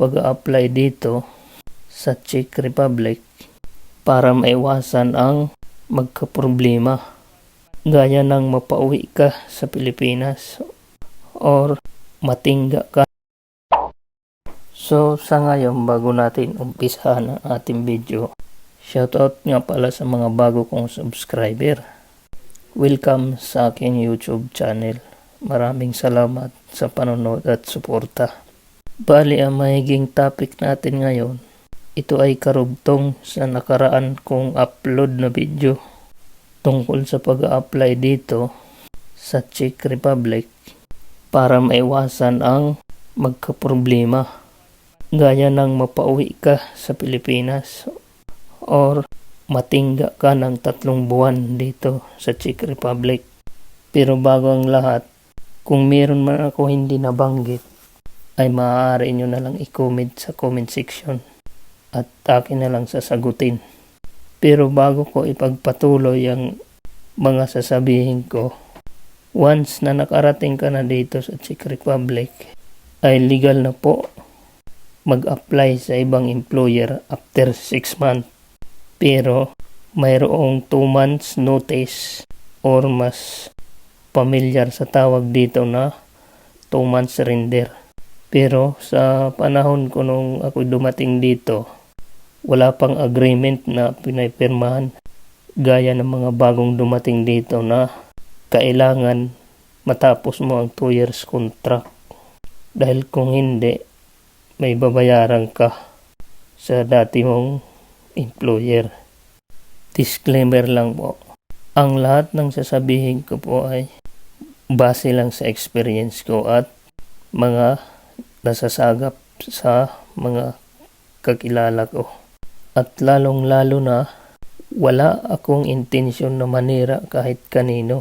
pag-a-apply dito sa Czech Republic para maiwasan ang magkaproblema gaya ng mapauwi ka sa Pilipinas or matingga ka. So sa ngayon, bago natin umpisahan ang ating video, shoutout nga pala sa mga bago kong subscriber. Welcome sa aking YouTube channel. Maraming salamat sa panonood at suporta. Bali, ang mahiging topic natin ngayon, ito ay karugtong sa nakaraan kong upload na video tungkol sa pag-a-apply dito sa Czech Republic para maiwasan ang magkaproblema gaya ng mapauwi ka sa Pilipinas or matingga ka ng 3 buwan dito sa Czech Republic. Pero bago ang lahat, kung meron man ako hindi nabanggit, ay maaari nyo na lang i-comment sa comment section at akin na lang sasagutin. Pero bago ko ipagpatuloy ang mga sasabihin ko, once na nakarating ka na dito sa Czech Republic, ay legal na po mag-apply sa ibang employer after 6 months. Pero mayroong 2 months notice or mas pamilyar sa tawag dito na 2 months surrender. Pero sa panahon ko nung ako dumating dito, wala pang agreement na pinapirmahan gaya ng mga bagong dumating dito na kailangan matapos mo ang 2 years contract. Dahil kung hindi, may babayaran ka sa dati mong employer. Disclaimer lang po. Ang lahat ng sasabihin ko po ay base lang sa experience ko at mga nasasagap sa mga kakilala ko. At lalong-lalo na wala akong intensyon na manira kahit kanino.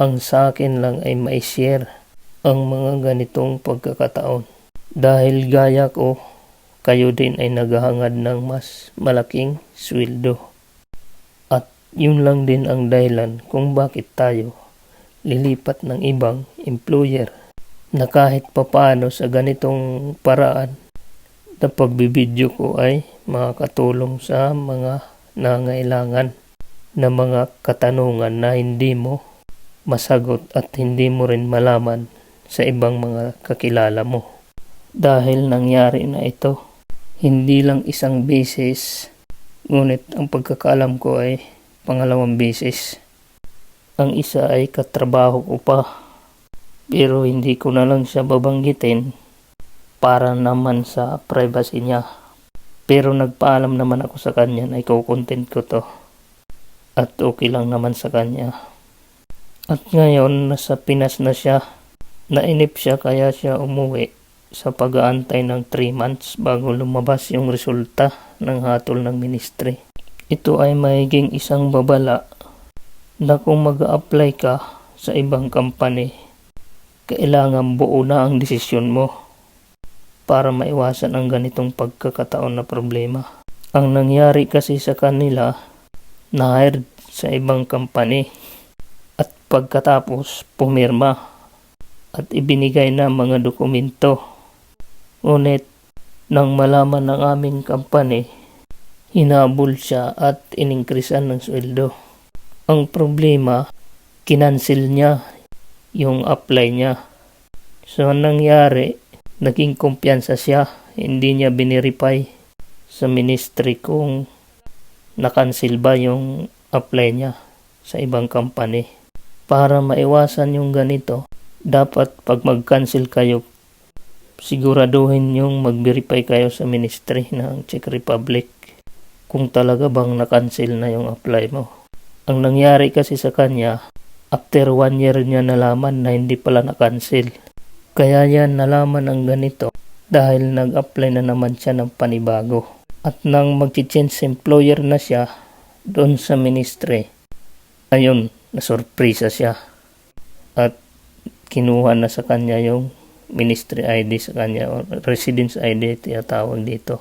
Ang sa akin lang ay mai-share ang mga ganitong pagkakataon. Dahil gaya ko, kayo din ay naghahangad ng mas malaking sweldo. At yun lang din ang dahilan kung bakit tayo lilipat ng ibang employer na kahit papaano sa ganitong paraan na pagbibideo ko ay makakatulong sa mga nangailangan na mga katanungan na hindi mo masagot at hindi mo rin malaman sa ibang mga kakilala mo. Dahil nangyari na ito, hindi lang isang beses, ngunit ang pagkakaalam ko ay pangalawang beses. Ang isa ay katrabaho ko pa, pero hindi ko na lang siya babanggitin para naman sa privacy niya. Pero nagpaalam naman ako sa kanya na i-content ko to at okay lang naman sa kanya. At ngayon nasa Pinas na siya, nainip siya kaya siya umuwi sa pag-aantay ng 3 months bago lumabas yung resulta ng hatol ng ministry. Ito ay mahiging isang babala na kung mag-a-apply ka sa ibang company, kailangan buo na ang desisyon mo para maiwasan ang ganitong pagkakataon na problema. Ang nangyari kasi sa kanila, na-hired sa ibang company at pagkatapos pumirma at ibinigay na mga dokumento. Ngunit nang malaman ng aming company, hinabol siya at iningkrisan ng sweldo. Ang problema, kinancel niya yung apply niya. So nangyari, naging kumpiyansa siya, hindi niya biniripay sa ministry kung nakancel ba yung apply niya sa ibang company. Para maiwasan yung ganito, dapat pag mag-cancel kayo, siguraduhin yung mag-verify kayo sa ministry ng Czech Republic kung talaga bang na-cancel na yung apply mo. Ang nangyari kasi sa kanya, after 1 year niya nalaman na hindi pala na-cancel. Kaya yan nalaman ang ganito dahil nag-apply na naman siya ng panibago. At nang mag-change employer na siya doon sa ministry, ayun, nasurpresa siya. At kinuha na sa kanya yung ministry ID sa kanya o residence ID tinatawag dito.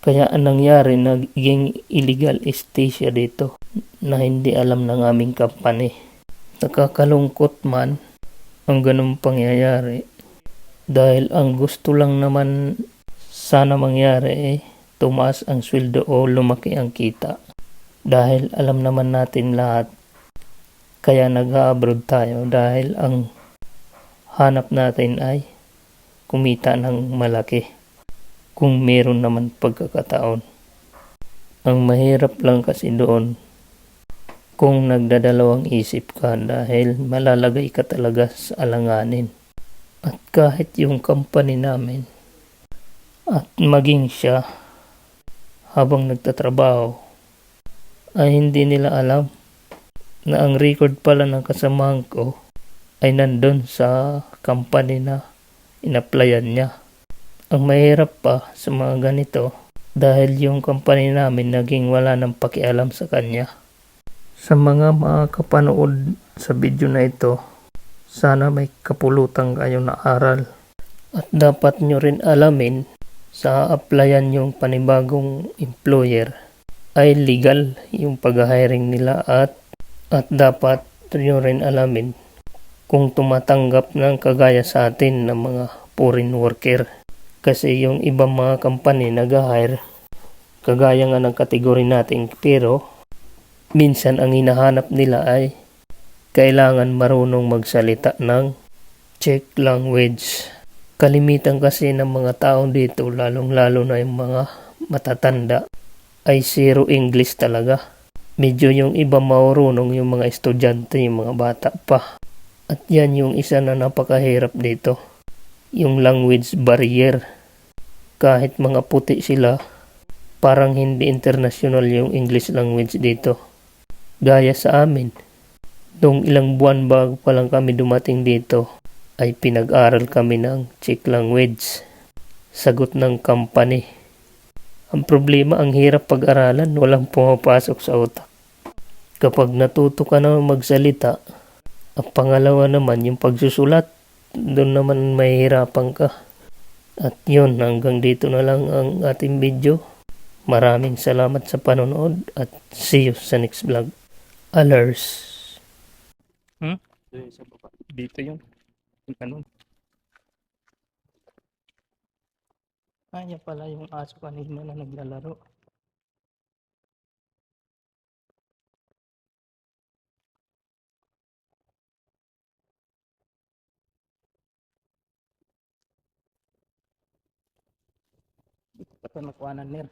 Kaya ang nangyari, naging illegal stay siya dito na hindi alam ng aming company. Nakakalungkot man ang ganung pangyayari dahil ang gusto lang naman Sana mangyari tumaas ang sweldo o lumaki ang kita. Dahil alam naman natin lahat, kaya nag-abroad tayo dahil ang hanap natin ay kumita ng malaki kung meron naman pagkakataon. Ang mahirap lang kasi doon kung nagdadalawang isip ka dahil malalagay ka talaga sa alanganin. At kahit yung company namin at maging siya habang nagtatrabaho ay hindi nila alam na ang record pala ng kasamahan ko ay nandun sa company na in-applyan niya. Ang mahirap pa sa mga ganito dahil yung company namin naging wala nang pakialam sa kanya. Sa mga makakapanood sa video na ito, sana may kapulutan kayo na aral. At dapat nyo rin alamin sa applyan yung panibagong employer ay legal yung pag-hiring nila at dapat nyo rin alamin kung tumatanggap ng kagaya sa atin ng mga foreign worker. Kasi yung ibang mga company nag-hire kagaya nga ng kategory natin pero minsan ang hinahanap nila ay kailangan marunong magsalita ng Czech language. Kalimitan kasi ng mga tao dito, lalong-lalo na yung mga matatanda, ay zero English talaga. Medyo yung iba marunong yung mga estudyante, yung mga bata pa. At yan yung isa na napakahirap dito. Yung language barrier. Kahit mga puti sila, parang hindi international yung English language dito. Gaya sa amin, noong ilang buwan bago pa lang kami dumating dito, ay pinag-aral kami ng Czech language. Sagot ng company. Ang problema, ang hirap pag-aralan, walang pumapasok sa utak. Kapag natuto ka na magsalita, ang pangalawa naman yung pagsusulat, doon naman mahihirapan ka. At yun, hanggang dito na lang ang ating video. Maraming salamat sa panonood at see you sa next vlog. Alers. Dito yun. Ganun. Yan pala yung aso kanina na naglalaro. Ito nakuhanan nila.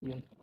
Yun.